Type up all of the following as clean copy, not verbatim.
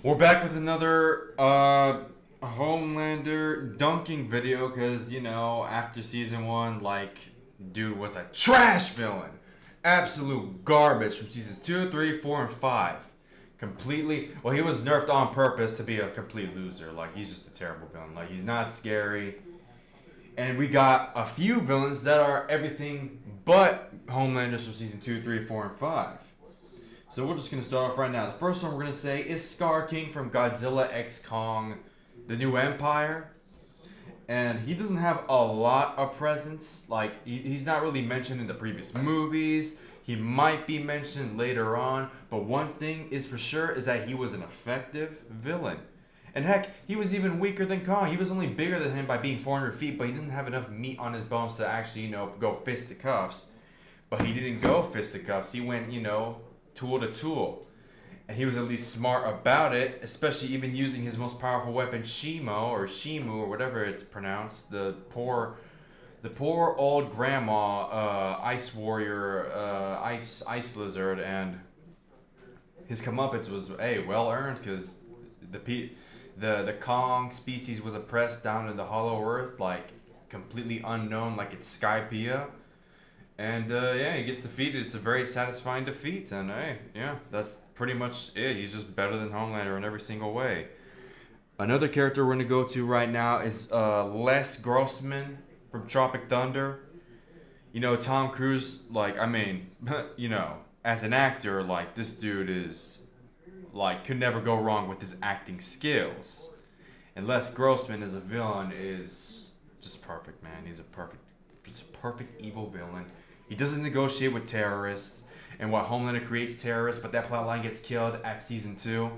We're back with another Homelander dunking video because, after season one, dude was a trash villain. Absolute garbage from seasons 2, 3, 4, and 5. Completely. Well, he was nerfed on purpose to be a complete loser. He's just a terrible villain. He's not scary. And we got a few villains that are everything but Homelanders from season 2, 3, 4, and 5. So we're just going to start off right now. The first one we're going to say is Scar King from Godzilla x Kong, The New Empire. And he doesn't have a lot of presence. He's not really mentioned in the previous movies. He might be mentioned later on. But one thing is for sure is that he was an effective villain. And heck, he was even weaker than Kong. He was only bigger than him by being 400 feet, but he didn't have enough meat on his bones to actually, go fisticuffs. But he didn't go fisticuffs. He went, tool to tool. And he was at least smart about it, especially even using his most powerful weapon, Shimu, or whatever it's pronounced. The poor old grandma, ice warrior, ice lizard, and his comeuppance was, well earned, because the Kong species was oppressed down in the Hollow Earth, completely unknown, like it's Skypiea. And he gets defeated. It's a very satisfying defeat, and that's pretty much it. He's just better than Homelander in every single way. Another character we're gonna go to right now is Les Grossman from Tropic Thunder. Tom Cruise. As an actor, this dude is could never go wrong with his acting skills. And Les Grossman as a villain is just perfect, man. He's just a perfect evil villain. He doesn't negotiate with terrorists, and what Homelander creates terrorists, but that plotline gets killed at season 2.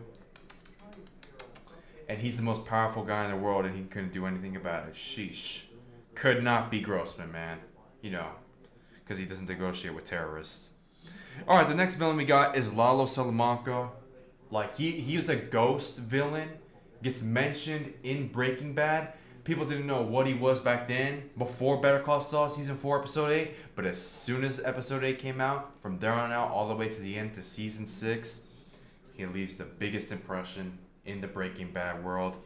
And he's the most powerful guy in the world, and he couldn't do anything about it. Sheesh. Could not be Grossman, man. Because he doesn't negotiate with terrorists. Alright, the next villain we got is Lalo Salamanca. He was a ghost villain, gets mentioned in Breaking Bad. People didn't know what he was back then, before Better Call Saul season 4, episode 8. But as soon as episode 8 came out, from there on out, all the way to the end to season 6, he leaves the biggest impression in the Breaking Bad world.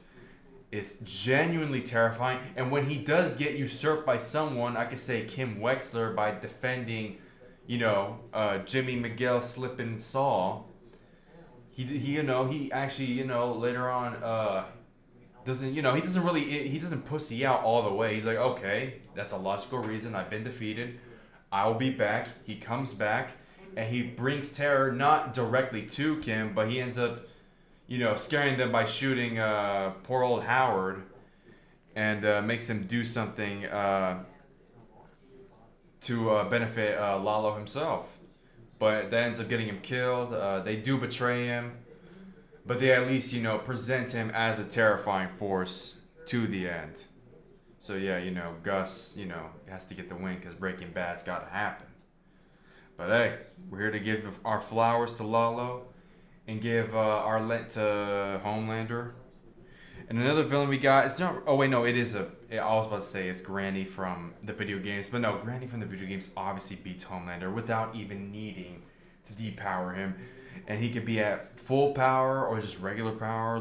It's genuinely terrifying. And when he does get usurped by someone, I could say Kim Wexler by defending, Jimmy McGill slipping Saul. He actually, later on, he doesn't pussy out all the way. He's like, okay, that's a logical reason. I've been defeated. I will be back. He comes back, and he brings terror not directly to Kim, but he ends up, scaring them by shooting poor old Howard, and makes him do something to benefit Lalo himself. But that ends up getting him killed. They do betray him. But they at least, present him as a terrifying force to the end. So yeah, Gus, has to get the win because Breaking Bad's got to happen. But hey, we're here to give our flowers to Lalo and give our lent to Homelander. And another villain we got, it's not, oh wait, no, it is I was about to say it's Granny from the video games. But no, Granny from the video games obviously beats Homelander without even needing to depower him. And he could be at full power or just regular power.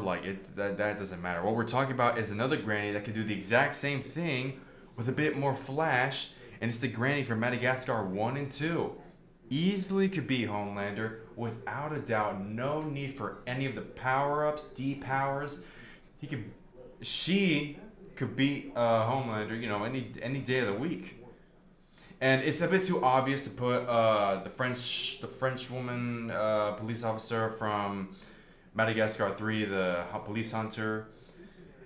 That doesn't matter. What we're talking about is another Granny that could do the exact same thing with a bit more flash. And it's the Granny from Madagascar 1 and 2. Easily could be Homelander without a doubt. No need for any of the power-ups, depowers. She could beat Homelander, any day of the week. And it's a bit too obvious to put the French woman police officer from Madagascar 3, the police hunter.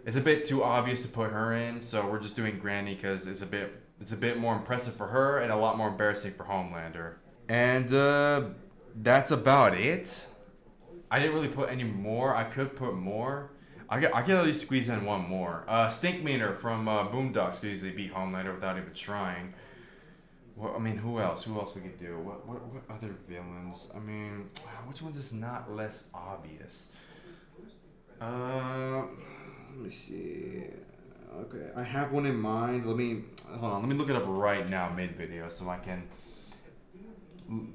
It's a bit too obvious to put her in, so we're just doing Granny because it's a bit more impressive for her and a lot more embarrassing for Homelander. And that's about it. I didn't really put any more. I could put more. I could at least squeeze in one more. Stinkmeaner from Boondocks could easily beat Homelander without even trying. Well, who else? Who else we could do? What other villains? Which one is not less obvious? Let me see. Okay, I have one in mind. Hold on. Let me look it up right now, mid video, so I can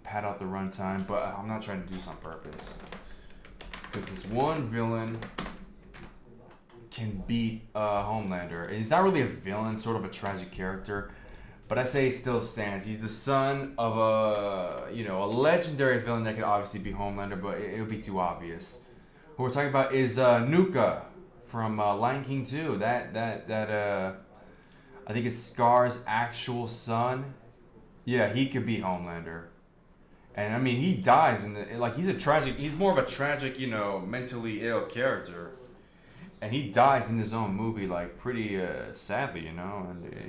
pad out the runtime. But I'm not trying to do this on purpose. Because this one villain can beat Homelander. And he's not really a villain, sort of a tragic character, but I say he still stands. He's the son of a a legendary villain that could obviously be Homelander, but it would be too obvious. Who we're talking about is Nuka from Lion King 2. I think it's Scar's actual son. Yeah, he could be Homelander. And I mean, he dies in the he's more of a tragic, mentally ill character. And he dies in his own movie, like, pretty sadly, and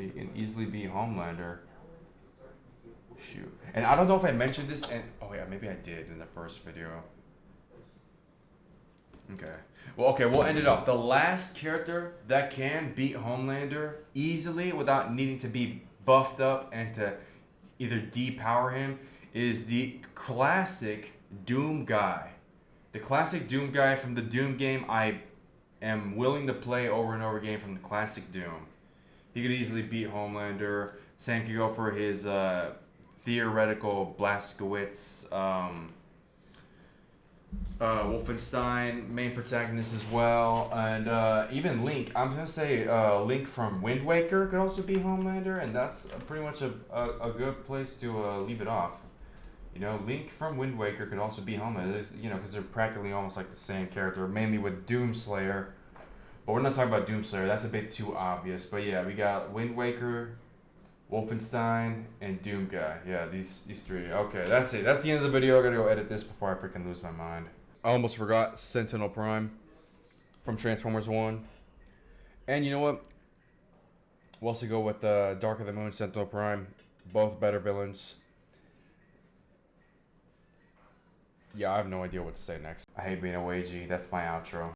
he can easily be Homelander. Shoot. And I don't know if I mentioned this, and oh yeah, maybe I did in the first video. Okay. Well, okay, we'll end it up. The last character that can beat Homelander easily without needing to be buffed up and to either depower him is the classic Doom guy. The classic Doom guy from the Doom game I am willing to play over and over again from the classic Doom. He could easily beat Homelander. Same could go for his theoretical Blazkowicz, Wolfenstein main protagonist as well, and even Link. I'm gonna say Link from Wind Waker could also be Homelander, and that's pretty much a good place to leave it off. Link from Wind Waker could also be Homelander, because they're practically almost like the same character, mainly with Doomslayer. But we're not talking about Doomslayer, that's a bit too obvious. But yeah, we got Wind Waker, Wolfenstein, and Doom Guy. Yeah, these three. Okay, that's it. That's the end of the video. I gotta go edit this before I freaking lose my mind. I almost forgot Sentinel Prime from Transformers 1. And you know what? We'll also go with Dark of the Moon, Sentinel Prime. Both better villains. Yeah, I have no idea what to say next. I hate being a wagey. That's my outro.